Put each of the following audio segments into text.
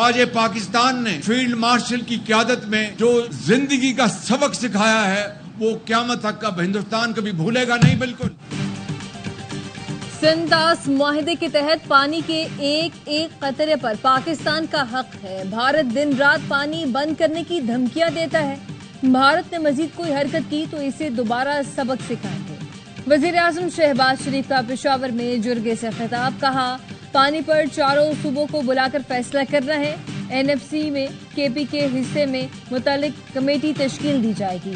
افواج پاکستان نے field marshal کی قیادت میں جو زندگی کا سبق سکھایا ہے وہ قیامت تک اب ہندوستان کبھی بھولے گا نہیں. بالکل. سنداس معاہدے کے تحت پانی کے ایک ایک قطرے پر پاکستان کا حق ہے. بھارت دن رات پانی بند کرنے کی دھمکیاں دیتا ہے. بھارت نے مزید کوئی حرکت کی تو اسے دوبارہ سبق سکھائیں گے. وزیر اعظم شہباز شریف کا پشاور میں جرگے سے خطاب. کہا پانی پر چاروں صوبوں کو بلا کر فیصلہ کرنا ہے. NFC میں KP کے حصے میں متعلق کمیٹی تشکیل دی جائے گی.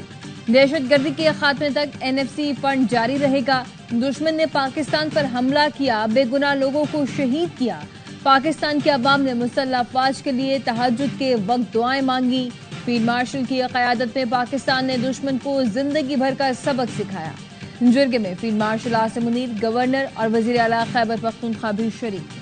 دہشت گردی کے خاتمے تک NFC فنڈ جاری رہے گا. دشمن نے پاکستان پر حملہ کیا, بے گناہ لوگوں کو شہید کیا. پاکستان کے عوام نے مسلح افواج کے لیے تہجد کے وقت دعائیں مانگی. فیلڈ مارشل کی قیادت میں پاکستان نے دشمن کو زندگی بھر کا سبق سکھایا. جرگے میں field marshal Asim Munir, governor اور وزیر اعلیٰ خیبر پختونخوا بھی شریک.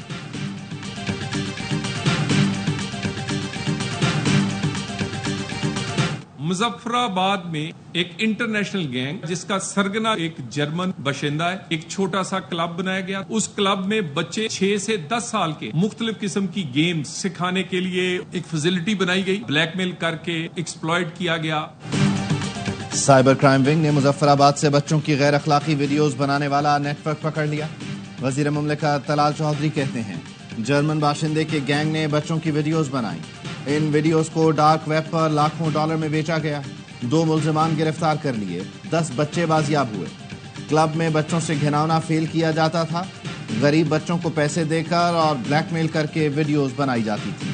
مظفر آباد میں ایک انٹرنیشنل گینگ جس کا سرگنا ایک جرمن باشندہ ہے, ایک چھوٹا سا کلب بنایا گیا. اس کلب میں بچے 6 سے 10 سال کے مختلف قسم کی گیمز سکھانے کے لیے ایک فیسلٹی بنائی گئی. بلیک میل کر کے ایکسپلائٹ کیا گیا. سائبر کرائم ونگ نے مظفر آباد سے بچوں کی غیر اخلاقی ویڈیوز بنانے والا نیٹ ورک پکڑ لیا. وزیر مملکت طلال چودھری کہتے ہیں جرمن باشندے کے گینگ نے بچوں کی ویڈیوز بنائی. ان ویڈیوز کو ڈارک ویب پر لاکھوں ڈالر میں بیچا گیا. 2 ملزمان گرفتار کر لیے, 10 بچے بازیاب ہوئے. کلب میں بچوں سے گھناؤنا فیل کیا جاتا تھا. غریب بچوں کو پیسے دے کر اور بلیک میل کر کے ویڈیوز بنائی جاتی تھی.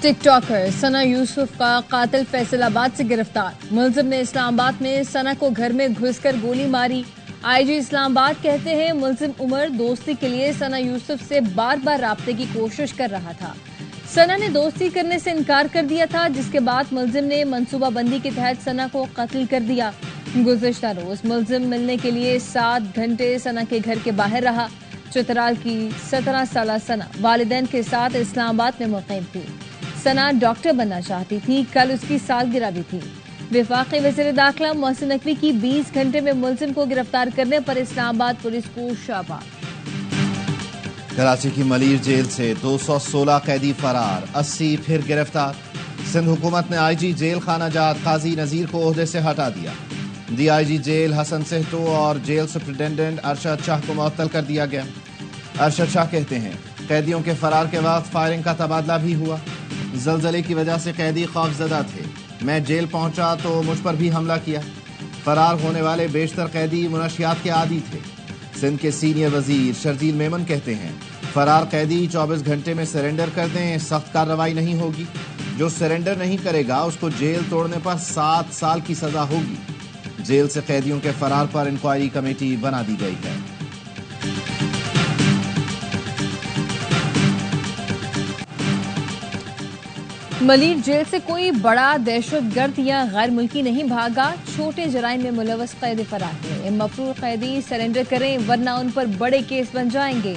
ٹک ٹاکر ثنا یوسف کا قاتل فیصل آباد سے گرفتار. ملزم نے اسلام آباد میں ثنا کو گھر میں گھس کر گولی ماری. IG اسلام آباد کہتے ہیں ملزم عمر دوستی کے لیے ثنا یوسف سے بار بار رابطے کی کوشش کر رہا تھا. ثنا نے دوستی کرنے سے انکار کر دیا تھا, جس کے بعد ملزم نے منصوبہ بندی کے تحت ثنا کو قتل کر دیا. گزشتہ روز ملزم ملنے کے لیے 7 گھنٹے ثنا کے گھر کے باہر رہا. چترال کی 17 سالہ ثنا والدین کے ساتھ اسلام آباد میں مقیم تھی. ثنا ڈاکٹر بننا چاہتی تھی. کل اس کی سالگرہ بھی تھی. وفاقی وزیر داخلہ محسن نقوی کی 20 گھنٹے میں ملزم کو گرفتار کرنے پر اسلام آباد پولیس کو شاباش. کراچی کی ملیر جیل سے 216 قیدی فرار, 80 پھر گرفتار. سندھ حکومت نے IG جیل خانہ جات قاضی نذیر کو عہدے سے ہٹا دیا. DIG جیل حسن سہتو اور جیل سپرنٹینڈنٹ ارشد شاہ کو معطل کر دیا گیا. ارشد شاہ کہتے ہیں قیدیوں کے فرار کے وقت فائرنگ کا تبادلہ بھی ہوا. زلزلے کی وجہ سے قیدی خوفزدہ تھے. میں جیل پہنچا تو مجھ پر بھی حملہ کیا. فرار ہونے والے بیشتر قیدی منشیات کے عادی تھے. سندھ کے سینئر وزیر شرجیل میمن کہتے ہیں فرار قیدی 24 گھنٹے میں سرنڈر کر دیں, سخت کارروائی نہیں ہوگی. جو سرنڈر نہیں کرے گا اس کو جیل توڑنے پر 7 سال کی سزا ہوگی. جیل سے قیدیوں کے فرار پر انکوائری کمیٹی بنا دی گئی ہے. ملیر جیل سے کوئی بڑا دہشت گرد یا غیر ملکی نہیں بھاگا. چھوٹے جرائم میں ملوث قیدی فرار ہوئے. مفرور قیدی سرنڈر کریں ورنہ ان پر بڑے کیس بن جائیں گے.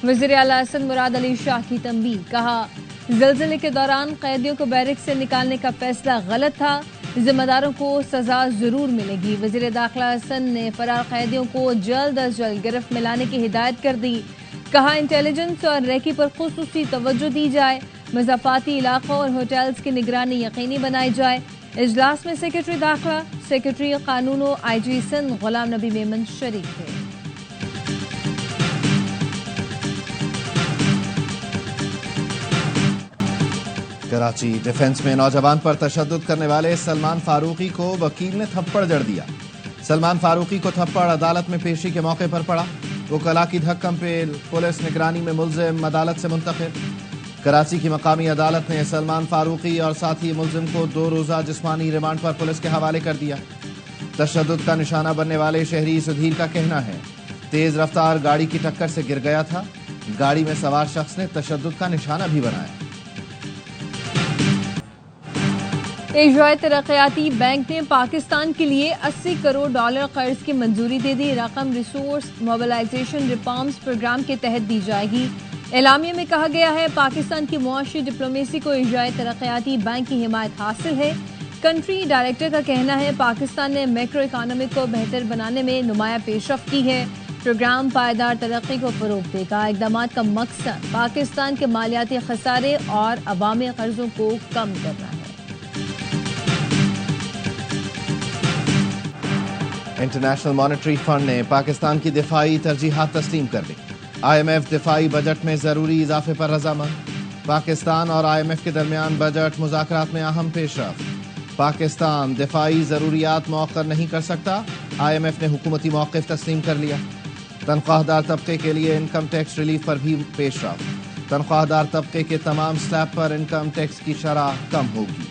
وزیر اعلیٰ سندھ مراد علی شاہ کی تنبیہ. کہا زلزلے کے دوران قیدیوں کو بیرک سے نکالنے کا فیصلہ غلط تھا. ذمہ داروں کو سزا ضرور ملے گی. وزیر داخلہ سندھ نے فرار قیدیوں کو جلد از جلد گرفت میں لانے کی ہدایت کر دی. کہا انٹیلیجنس اور ریکی پر خصوصی توجہ دی جائے. مضافاتی علاقوں اور ہوٹلز کی نگرانی یقینی بنائی جائے. اجلاس میں سیکرٹری داخلہ, سیکرٹری قانون و IG سندھ غلام نبی میمن شریک تھے. کراچی ڈیفنس میں نوجوان پر تشدد کرنے والے سلمان فاروقی کو وکیل نے تھپڑ جڑ دیا. سلمان فاروقی کو تھپڑ عدالت میں پیشی کے موقع پر پڑا. وکلاء کی دھکم پہ پولیس نگرانی میں ملزم عدالت سے منتقل. کراچی کی مقامی عدالت نے سلمان فاروقی اور ساتھی ملزم کو 2 روزہ جسمانی ریمانڈ پر پولیس کے حوالے کر دیا. تشدد کا نشانہ بننے والے شہری سدھیر کا کہنا ہے تیز رفتار گاڑی کی ٹکر سے گر گیا تھا. گاڑی میں سوار شخص نے تشدد کا نشانہ بھی بنایا. ایشیائی ترقیاتی بینک نے پاکستان کے لیے $80 کروڑ قرض کی منظوری دے دی. رقم ریسورس موبلائزیشن ریفارمز پروگرام کے تحت دی جائے گی. اعلامیہ میں کہا گیا ہے پاکستان کی معاشی ڈپلومیسی کو ایشیائی ترقیاتی بینک کی حمایت حاصل ہے. کنٹری ڈائریکٹر کا کہنا ہے پاکستان نے میکرو اکانومی کو بہتر بنانے میں نمایاں پیش رفت کی ہے. پروگرام پائیدار ترقی کو فروغ دے گا. اقدامات کا مقصد پاکستان کے مالیاتی خسارے اور عوامی قرضوں کو کم کرنا ہے. انٹرنیشنل مانیٹری فنڈ نے پاکستان کی دفاعی ترجیحات تسلیم کر لی. IMF دفاعی بجٹ میں ضروری اضافے پر رضامند. پاکستان اور IMF کے درمیان بجٹ مذاکرات میں اہم پیش رفت. پاکستان دفاعی ضروریات مؤخر نہیں کر سکتا. IMF نے حکومتی موقف تسلیم کر لیا. تنخواہ دار طبقے کے لیے انکم ٹیکس ریلیف پر بھی پیش رفت. تنخواہ دار طبقے کے تمام سلیب پر انکم ٹیکس کی شرح کم ہوگی.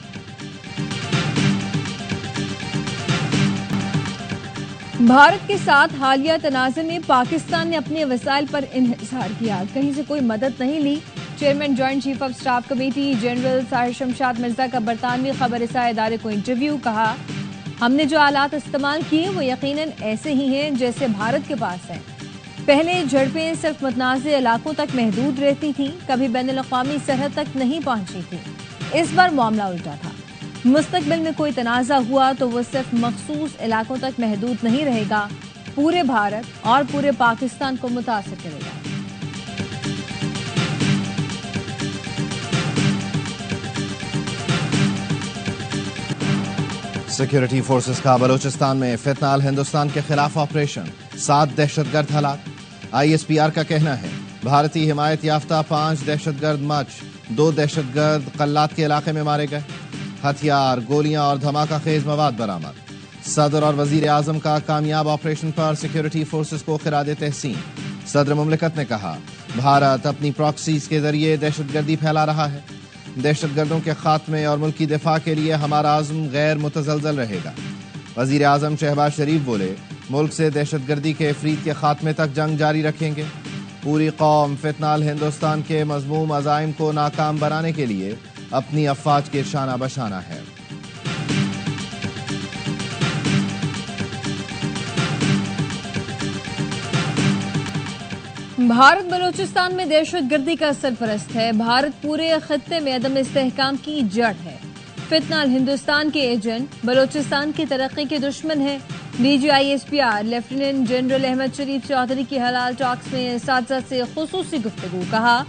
بھارت کے ساتھ حالیہ تنازع میں پاکستان نے اپنے وسائل پر انحصار کیا. کہیں سے کوئی مدد نہیں لی. Chairman joint chief of staff committee general Tahir Shamshad Mirza کا برطانوی خبر رساں ادارے کو انٹرویو. کہا ہم نے جو آلات استعمال کیے وہ یقیناً ایسے ہی ہیں جیسے بھارت کے پاس ہیں. پہلے جھڑپیں صرف متنازع علاقوں تک محدود رہتی تھیں, کبھی بین الاقوامی سرحد تک نہیں پہنچی تھی. اس بار معاملہ الٹا تھا. مستقبل میں کوئی تنازع ہوا تو وہ صرف مخصوص علاقوں تک محدود نہیں رہے گا, پورے بھارت اور پورے پاکستان کو متاثر کرے گا. سیکیورٹی فورسز کا بلوچستان میں فتنہ ہندوستان کے خلاف آپریشن. 7 دہشت گرد ہلاک. ISPR کا کہنا ہے بھارتی حمایت یافتہ 5 دہشت گرد مچ 2 دہشت گرد قلات کے علاقے میں مارے گئے. ہتھیار, گولیاں اور دھماکہ خیز مواد برآمد. صدر اور وزیر اعظم کا کامیاب آپریشن پر سیکیورٹی فورسز کو خراج تحسین. صدر مملکت نے کہا بھارت اپنی پراکسیز کے ذریعے دہشت گردی پھیلا رہا ہے. دہشت گردوں کے خاتمے اور ملکی دفاع کے لیے ہمارا عزم غیر متزلزل رہے گا. وزیر اعظم شہباز شریف بولے ملک سے دہشت گردی کے افریت کے خاتمے تک جنگ جاری رکھیں گے. پوری قوم فتنہ ہندوستان کے مذموم عزائم کو ناکام بنانے کے لیے اپنی افواج کے شانہ بشانہ ہے. بھارت بلوچستان میں دہشت گردی کا سرپرست ہے. بھارت پورے خطے میں عدم استحکام کی جڑ ہے. فتنہ ہندوستان کے ایجنٹ بلوچستان کی ترقی کے دشمن ہے. DG ISPR lieutenant general Ahmed Sharif Chaudhry کی حلال ٹاکس میں اساتذہ سے خصوصی گفتگو. کہا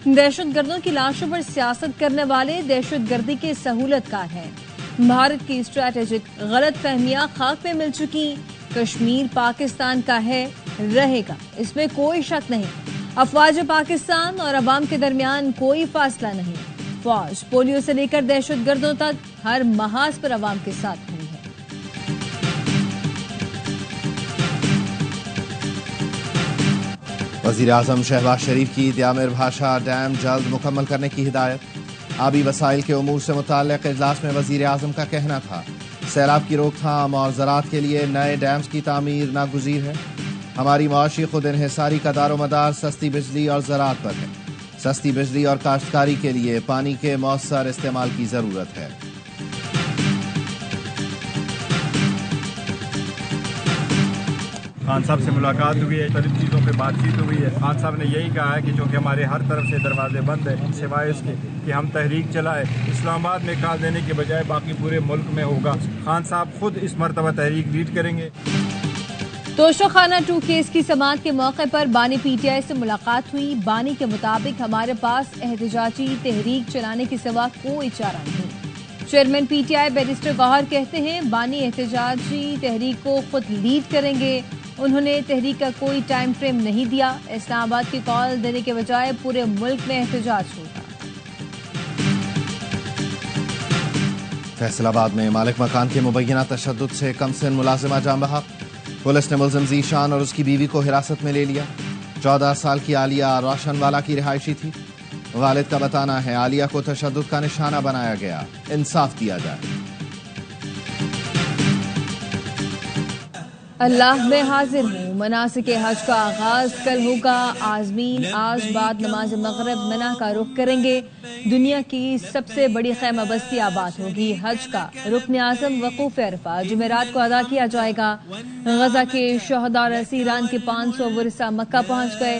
دہشت گردوں کی لاشوں پر سیاست کرنے والے دہشت گردی کے سہولت کار ہیں. بھارت کی اسٹریٹجک غلط فہمیاں خاک میں مل چکی. کشمیر پاکستان کا ہے, رہے گا, اس میں کوئی شک نہیں. افواج پاکستان اور عوام کے درمیان کوئی فاصلہ نہیں. فوج پولیو سے لے کر دہشت گردوں تک ہر محاذ پر عوام کے ساتھ کھڑی ہے. وزیر اعظم شہباز شریف کی دیامر بھاشا ڈیم جلد مکمل کرنے کی ہدایت. آبی وسائل کے امور سے متعلق اجلاس میں وزیر اعظم کا کہنا تھا سیلاب کی روک تھام اور زراعت کے لیے نئے ڈیمز کی تعمیر ناگزیر ہے. ہماری معاشی خود انحصاری کا دار و مدار سستی بجلی اور زراعت پر ہے. سستی بجلی اور کاشتکاری کے لیے پانی کے مؤثر استعمال کی ضرورت ہے. خان صاحب سے ملاقات ہوئی ہے, مختلف چیزوں پہ بات چیت ہوئی ہے. خان صاحب نے یہی کہا ہے کہ چونکہ ہمارے ہر طرف سے دروازے بند ہیں سوائے اس کے کہ ہم تحریک چلائیں, اسلام آباد میں کال دینے کے بجائے باقی پورے ملک میں ہوگا. خان صاحب خود اس مرتبہ تحریک لیڈ کریں گے. توشہ خانہ 2 کیس کی سماعت کے موقع پر بانی PTI سے ملاقات ہوئی. بانی کے مطابق ہمارے پاس احتجاجی تحریک چلانے کے سوا کوئی چارہ نہیں. چیئرمین PTI بیرسٹر گوہر کہتے ہیں بانی احتجاجی تحریک کو خود لیڈ کریں گے. انہوں نے تحریک کا کوئی ٹائم فریم نہیں دیا. اسلام آباد کی کال دینے کے بجائے پورے ملک میں احتجاج ہوگا. فیصل آباد میں مالک مکان کے مبینہ تشدد سے کم سن ملازمہ جاں بحق. پولیس نے ملزم ذیشان اور اس کی بیوی کو حراست میں لے لیا. 14 سال کی عالیہ روشن والا کی رہائشی تھی. والد کا بتانا ہے عالیہ کو تشدد کا نشانہ بنایا گیا, انصاف دیا جائے. اللہ میں حاضر ہوں. مناسک حج کا آغاز کل ہوگا. عازمین آج بعد نماز مغرب منی کا رخ کریں گے. دنیا کی سب سے بڑی خیمہ بستی آباد ہوگی. حج کا رکن اعظم وقوف عرفہ جمعرات کو ادا کیا جائے گا. غزہ کے شہداء اور اسیران کے 500 ورثہ مکہ پہنچ گئے.